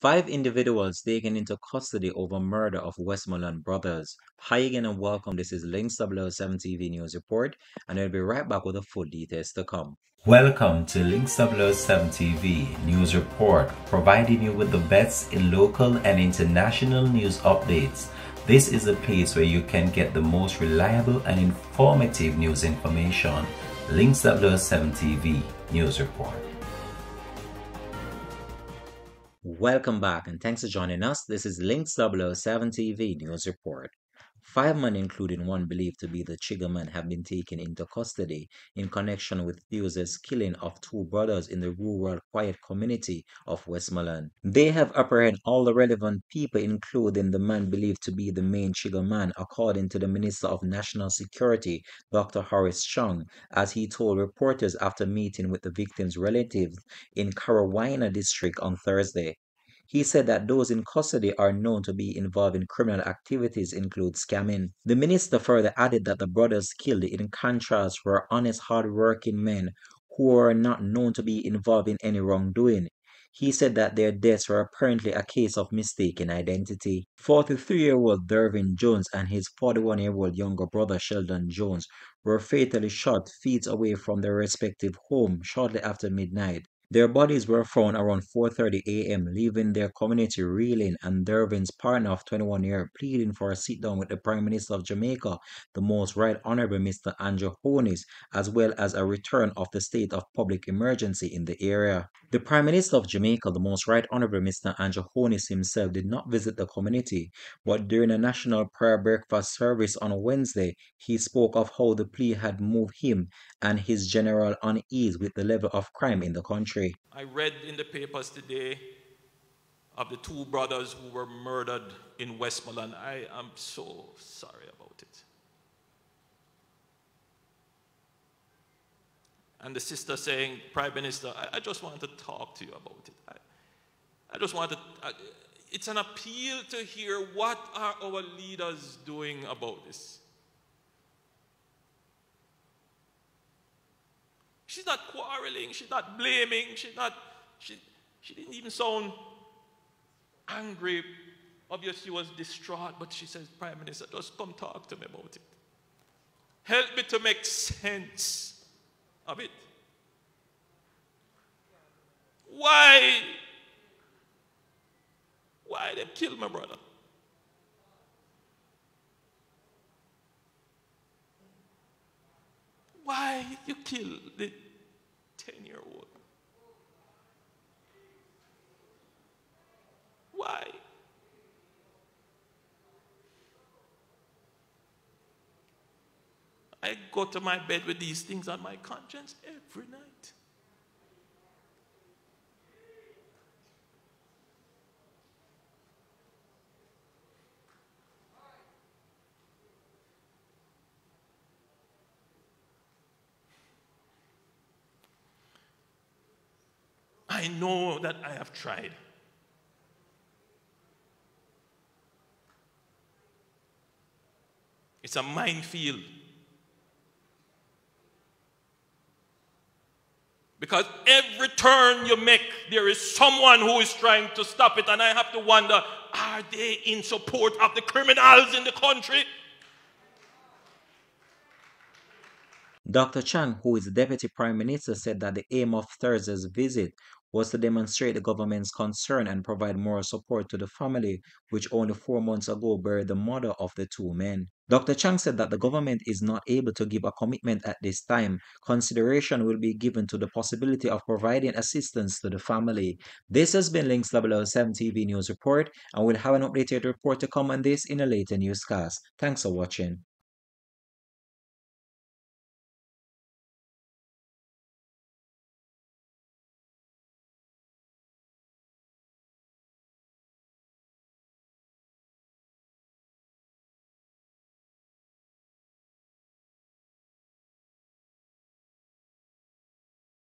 Five individuals taken into custody over murder of Westmoreland brothers. Hi again and welcome. This is Links 007 TV News Report, and I'll be right back with the full details to come. Welcome to Links 007 TV News Report, providing you with the best in local and international news updates. This is a place where you can get the most reliable and informative news information. Links 007 TV News Report. Welcome back and thanks for joining us. This is Links 007 TV News Report. Five men, including one believed to be the triggerman, have been taken into custody in connection with Fuse's killing of two brothers in the rural quiet community of Westmoreland. They have apprehended all the relevant people, including the man believed to be the main triggerman, according to the Minister of National Security, Dr. Horace Chung, as he told reporters after meeting with the victims' relatives in Carolina District on Thursday. He said that those in custody are known to be involved in criminal activities include scamming. The minister further added that the brothers killed, in contrast, were honest, hard-working men who were not known to be involved in any wrongdoing. He said that their deaths were apparently a case of mistaken identity. 43-year-old Dervin Jones and his 41-year-old younger brother Sheldon Jones were fatally shot feet away from their respective home shortly after midnight. Their bodies were found around 4:30 a.m., leaving their community reeling, and Dervin's partner of 21 years pleading for a sit-down with the Prime Minister of Jamaica, the Most Right Honourable Mr. Andrew Holness, as well as a return of the state of public emergency in the area. The Prime Minister of Jamaica, the Most Right Honourable Mr. Andrew Holness himself, did not visit the community, but during a national prayer breakfast service on Wednesday, he spoke of how the plea had moved him and his general unease with the level of crime in the country. I read in the papers today of the two brothers who were murdered in Westmoreland. I am so sorry about it. And the sister saying, Prime Minister, I just want to talk to you about it. I just want to, it's an appeal to hear what are our leaders doing about this. She's not quarreling, she's not blaming, she didn't even sound angry. Obviously she was distraught, but she says, Prime Minister, just come talk to me about it. Help me to make sense of it. Why they killed my brother? Why you kill the 10-year-old? Why? I go to my bed with these things on my conscience every night. I know that I have tried. It's a minefield. Because every turn you make, there is someone who is trying to stop it, and I have to wonder, are they in support of the criminals in the country? Dr. Chang, who is the Deputy Prime Minister, said that the aim of Thursday's visit was to demonstrate the government's concern and provide moral support to the family, which only 4 months ago buried the mother of the two men. Dr. Chang said that the government is not able to give a commitment at this time. Consideration will be given to the possibility of providing assistance to the family. This has been Links 007 TV News Report, and we'll have an updated report to come on this in a later newscast. Thanks for watching.